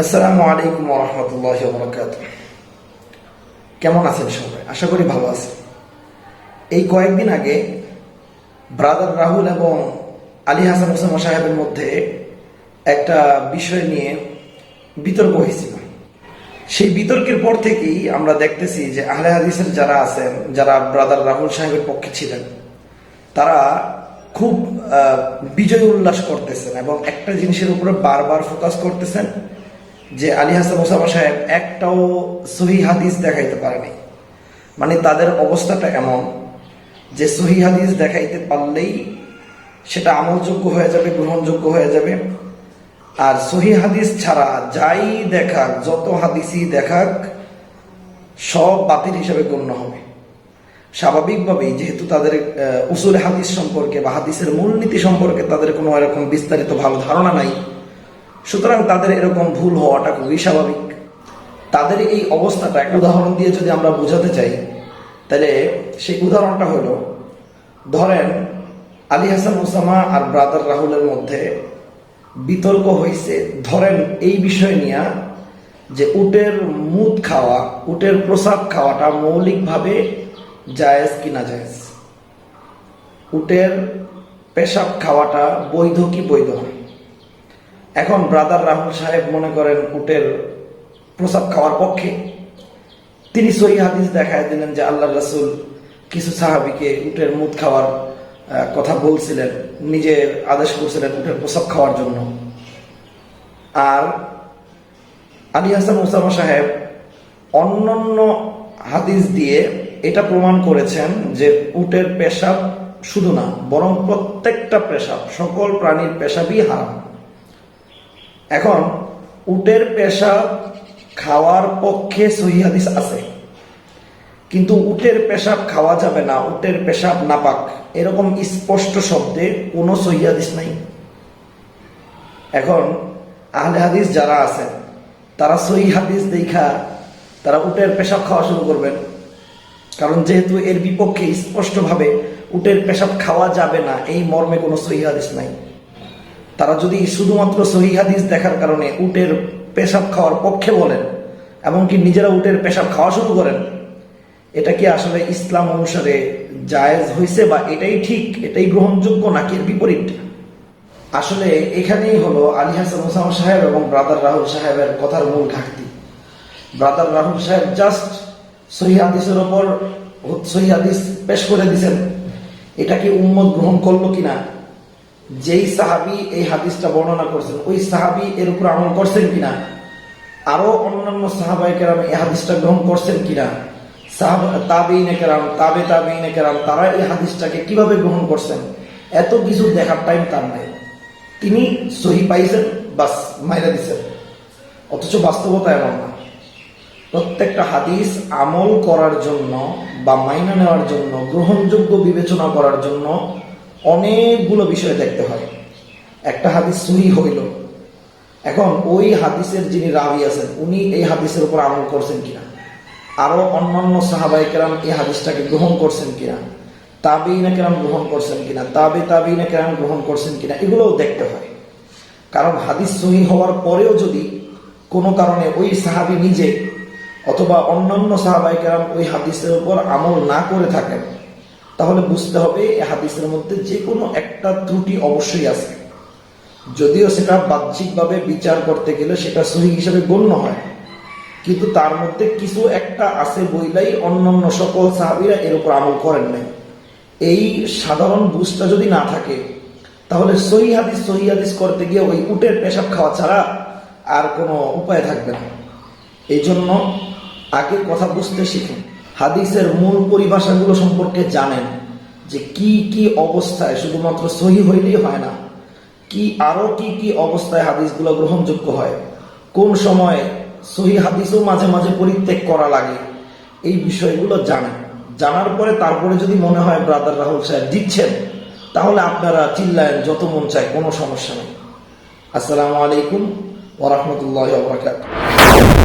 আসসালামু আলাইকুম ওয়া রাহমাতুল্লাহি ওয়া বারাকাতুহু। কেমন আছেন সবাই? আশা করি ভালো আছেন। এই কয়েকদিন আগে ব্রাদার রাহুল এবং আলী হাসান ওসামা সাহেবের মধ্যে একটা বিষয় নিয়ে বিতর্ক হয়েছিল। সেই বিতর্কের পর থেকেই আমরা দেখতেছি যে আহলে হাদিসের যারা আছেন, যারা ব্রাদার রাহুল সাহেবের পক্ষে ছিলেন, তারা খুব বিজয় উল্লাস করতেছেন এবং একটা জিনিসের উপরে বারবার ফোকাস করতেছেন যে আলী হাসান ওসামা সাহেব একটাও সহি হাদিস দেখাইতে পারেনি। মানে তাদের অবস্থাটা এমন যে সহি হাদিস দেখাইতে পারলেই সেটা আমলযোগ্য হয়ে যাবে, গ্রহণযোগ্য হয়ে যাবে। আর সহি হাদিস ছাড়া যাই দেখাক, যত হাদিসই দেখাক, সব বাতিল হিসেবে গণ্য হবে। স্বাভাবিকভাবেই যেহেতু তাদের উসুল হাদিস সম্পর্কে বা হাদিসের মূলনীতি সম্পর্কে তাদের কোনো এরকম বিস্তারিত ভালো ধারণা নাই, সুতরাং তাদের এরকম ভুল হওয়াটা খুবই স্বাভাবিক। তাদের এই অবস্থাটা এক উদাহরণ দিয়ে যদি আমরা বোঝাতে চাই, তাহলে সেই উদাহরণটা হলো, ধরেন আলী হাসান ওসামা আর ব্রাদার রাহুলের মধ্যে বিতর্ক হয়েছে, ধরেন এই বিষয় নিয়ে যে উটের মুত খাওয়া, উটের প্রসাব খাওয়াটা মৌলিকভাবে জায়েজ কি না জায়েজ, উটের পেশাব খাওয়াটা বৈধ কি বৈধ না। এখন ব্রাদার রাহুল সাহেব মনে করেন উটের প্রসাব খাওয়ার পক্ষে। তিনি সহিহ হাদিস দেখায় দিলেন যে আল্লাহ রাসূল কিছু সাহাবীকে উটের মুত খাওয়ার কথা বলছিলেন, নিজে আদেশ করছিলেন উটের প্রসাব খাওয়ার জন্য। আর আলী হাসান ওসামা সাহেব অন্যান্য হাদিস দিয়ে এটা প্রমাণ করেছেন যে উটের পেশাব শুধু না, বরং প্রত্যেকটা পেশাব, সকল প্রাণীর পেশাবই হারাম। এখন উটের পেশাব খাওয়ার পক্ষে সহিহ হাদিস আছে, কিন্তু উটের পেশাব খাওয়া যাবে না, উটের পেশাব নাপাক, এরকম স্পষ্ট শব্দে কোনো সহিহ হাদিস নাই। এখন আহলে হাদিস যারা আছেন তারা সহিহ হাদিস দেখা তারা উটের পেশাব খাওয়া শুরু করবেন, কারণ যেহেতু এর বিপক্ষে স্পষ্টভাবে উটের পেশাব খাওয়া যাবে না এই মর্মে কোনো সহিহ হাদিস নাই। তারা যদি শুধুমাত্র সহিহ হাদিস দেখার কারণে উটের পেশাব খাওয়ার পক্ষে বলেন, এমনকি নিজেরা উটের পেশাব খাওয়া শুরু করেন, এটা কি আসলে ইসলাম অনুসারে জায়েজ হয়েছে বা এটাই ঠিক, এটাই গ্রহণযোগ্য, নাকি এর বিপরীত? আসলে এখানেই হলো আলী হাসান ওসামা সাহেব এবং ব্রাদার রাহুল সাহেবের কথার মূল ঘাটতি। ব্রাদার রাহুল সাহেব জাস্ট সহিহ হাদিসের ওপর সহিহ হাদিস পেশ করে দিয়েছেন, এটা কি উম্মত গ্রহণ করলো কিনা, যেই সাহাবী এই হাদিসটা বর্ণনা করছেন ওই সাহাবী এর উপর আমল করছেন কিনা, আরো অন্যান্য সাহাবায়ে কেরাম এই হাদিসটা গ্রহণ করছেন কিনা, তাবেঈনে কেরাম, তাবেঈনে কেরাম তারা এই হাদিসটাকে কিভাবে গ্রহণ করছেন, এত কিছু দেখার টাইম তার নাই। তিনি সহিহ পাইছেন, বাস মাইরা দিচ্ছেন। অথচ বাস্তবতা এমন না। প্রত্যেকটা হাদিস আমল করার জন্য বা মাইনা নেওয়ার জন্য, গ্রহণযোগ্য বিবেচনা করার জন্য অনেকগুলো বিষয় দেখতে হয়। একটা হাদিস সহিহ হইল, এখন ওই হাদিসের যিনি রাবি আছেন উনি এই হাদিসের উপর আমল করছেন কিনা, আরো অন্যান্য সাহাবায়ে কেরাম এই হাদিসটাকে গ্রহণ করছেন কিনা, তাবেঈনে কেরাম গ্রহণ করছেন কিনা, তাবেঈনে কেরাম গ্রহণ করছেন কিনা, এগুলোও দেখতে হয়। কারণ হাদিস সহিহ হওয়ার পরেও যদি কোনো কারণে ওই সাহাবী নিজে অথবা অন্যান্য সাহাবায়ে কেরাম ওই হাদিসের উপর আমল না করে থাকেন, তাহলে বুঝতে হবে এই হাদিসের মধ্যে যে কোনো একটা ত্রুটি অবশ্যই আছে। যদিও সেটা বাহ্যিকভাবে বিচার করতে গেলে সেটা সহিহ হিসেবে গণ্য হয়, কিন্তু তার মধ্যে কিছু একটা আছে বইলাই অন্যান্য সকল সাহাবীরা এর উপর আমল করেন নাই। এই সাধারণ বুঝটা যদি না থাকে, তাহলে সহিহ হাদিস করতে গিয়ে ওই উটের পেশাব খাওয়া ছাড়া আর কোনো উপায় থাকবে না। এই জন্য আগে কথা বুঝতে শিখুন, হাদিসের মূল পরিভাষাগুলো সম্পর্কে জানেন, যে কি কি অবস্থায় শুধুমাত্র সহিহ হইলেই হয় না, কি আরো কি কি অবস্থায় হাদিসগুলো গ্রহণযোগ্য হয়, কোন সময় সহিহ হাদিসও মাঝে মাঝে পরিত্যাগ করা লাগে, এই বিষয়গুলো জানেন। জানার পরে তারপরে যদি মনে হয় ব্রাদার রাহুল সাহেব দিচ্ছেন, তাহলে আপনারা চিল্লায়েন যত মন চায়, কোনো সমস্যা নেই। আসসালামু আলাইকুম ওয়া রাহমাতুল্লাহি ওয়া বারাকাতুহু।